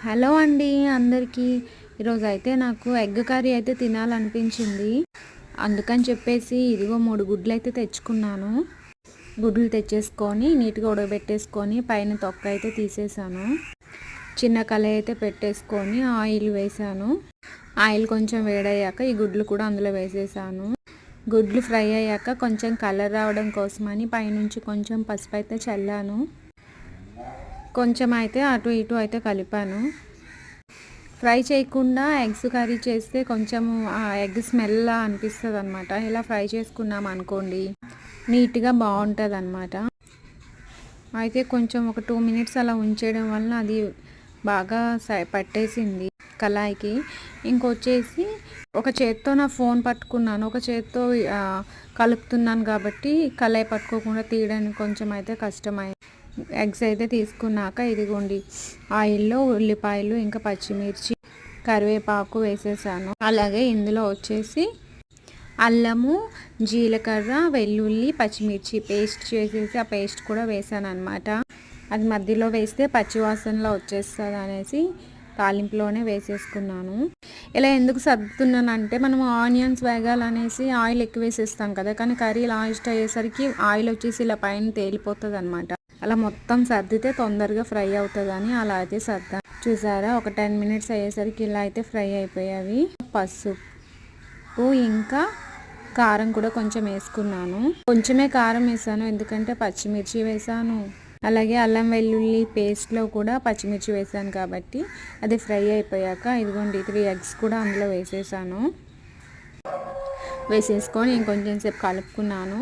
Hello అండి అందరికీ. ఈరోజు అయితే నాకు ఎగ్ కర్రీ అయితే తినాలనిపించింది. అందుకని చెప్పేసి ఇదిగో 3 గుడ్లు అయితే తెచ్చుకున్నాను. గుడ్లు తెచ్చేసుకొని నీట్గా ఉడకబెట్టేసుకొని పైన తొక్క అయితే తీసేసాను. చిన్న కళాయి అయితే పెట్టేసుకొని ఆయిల్ వేసాను. ఆయిల్ కొంచెం వేడయ్యాక ఈ గుడ్లు కూడా అందులో వేసేసాను. గుడ్లు ఫ్రై అయ్యాక కొంచెం కలర్ రావడం కోసమని పైనుంచి కొంచెం పసుపు అయితే చల్లాను. కొంచెం అయితే అటు ఇటు అయితే కలిపాను. ఫ్రై చేయకుండా ఎగ్స్ కర్రీ చేస్తే కొంచెం ఆ ఎగ్ స్మెల్ అనిపిస్తుంది అనమాట. ఇలా ఫ్రై చేసుకున్నాం అనుకోండి నీట్గా బాగుంటుంది అనమాట. అయితే కొంచెం ఒక 2 మినిట్స్ అలా ఉంచేయడం వల్ల అది బాగా పట్టేసింది కళాయికి. ఇంకొచ్చేసి ఒక చేత్తో నా ఫోన్ పట్టుకున్నాను, ఒక చేత్తో కలుపుతున్నాను కాబట్టి కళాయి పట్టుకోకుండా తీయడానికి కొంచెం అయితే కష్టమైంది. ఎగ్స్ అయితే తీసుకున్నాక ఇదిగోండి ఆయిల్లో ఉల్లిపాయలు ఇంకా పచ్చిమిర్చి కరివేపాకు వేసేసాను. అలాగే ఇందులో వచ్చేసి అల్లము జీలకర్ర వెల్లుల్లి పచ్చిమిర్చి పేస్ట్ చేసేసి ఆ పేస్ట్ కూడా వేసాను అనమాట. అది మధ్యలో వేస్తే పచ్చివాసనలో వచ్చేస్తుంది అనేసి తాలింపులోనే వేసేసుకున్నాను. ఇలా ఎందుకు సర్దుతున్నానంటే మనం ఆనియన్స్ వేగాలనేసి ఆయిల్ ఎక్కువ వేసేస్తాం కదా, కానీ కర్రీ లాస్ట్ అయ్యేసరికి ఆయిల్ వచ్చేసి ఇలా పైన తేలిపోతుంది అనమాట. అలా మొత్తం సర్దితే తొందరగా ఫ్రై అవుతుందని అలా అయితే సర్దా. చూసారా, ఒక 10 మినిట్స్ అయ్యేసరికి ఇలా అయితే ఫ్రై అయిపోయావి. పసుపు ఇంకా కారం కూడా కొంచెం వేసుకున్నాను. కొంచెమే కారం వేసాను ఎందుకంటే పచ్చిమిర్చి వేసాను, అలాగే అల్లం వెల్లుల్లి పేస్ట్లో కూడా పచ్చిమిర్చి వేసాను కాబట్టి అది ఫ్రై అయిపోయాక ఇదిగోండి 3 ఎగ్స్ కూడా అందులో వేసేసాను. వేసేసుకొని ఇంకొంచెం సేపు కలుపుకున్నాను.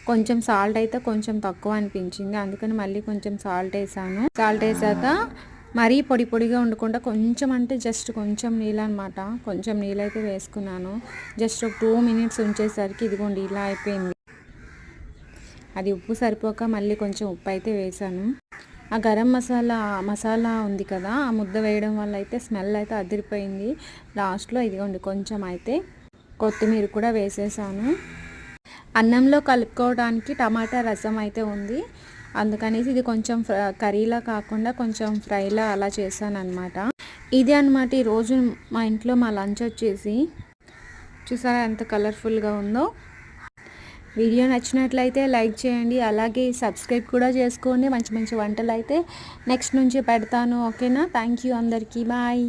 కొంచెం సాల్ట్ అయితే కొంచెం తక్కువ అనిపించింది, అందుకని మళ్ళీ కొంచెం సాల్ట్ వేసాను. సాల్ట్ వేసాక మరీ పొడి పొడిగా ఉండకుండా కొంచెం అంటే జస్ట్ కొంచెం నీళ్ళు అనమాట, కొంచెం నీళ్ళు అయితే వేసుకున్నాను. జస్ట్ ఒక 2 మినిట్స్ ఉంచేసరికి ఇదిగోండి ఇలా అయిపోయింది. అది ఉప్పు సరిపోక మళ్ళీ కొంచెం ఉప్పు అయితే వేసాను. ఆ గరం మసాలా ఉంది కదా, ఆ ముద్ద వేయడం వల్ల అయితే స్మెల్ అయితే అదిరిపోయింది. లాస్ట్లో ఇదిగోండి కొంచెం అయితే కొత్తిమీర కూడా వేసేసాను. అన్నంలో కలుపుకోవడానికి టమాటా రసం అయితే ఉంది, అందుకనేసి ఇది కొంచెం కర్రీలా కాకుండా కొంచెం ఫ్రైలా అలా చేశాను అనమాట. ఇది అనమాట ఈరోజు మా ఇంట్లో మా లంచ్ వచ్చేసి. చూసారా ఎంత కలర్ఫుల్గా ఉందో. వీడియో నచ్చినట్లయితే లైక్ చేయండి, అలాగే సబ్స్క్రైబ్ కూడా చేసుకోండి. మంచి మంచి వంటలు అయితే నెక్స్ట్ నుంచి పెడతాను. ఓకేనా? థ్యాంక్ యూ అందరికీ. బాయ్.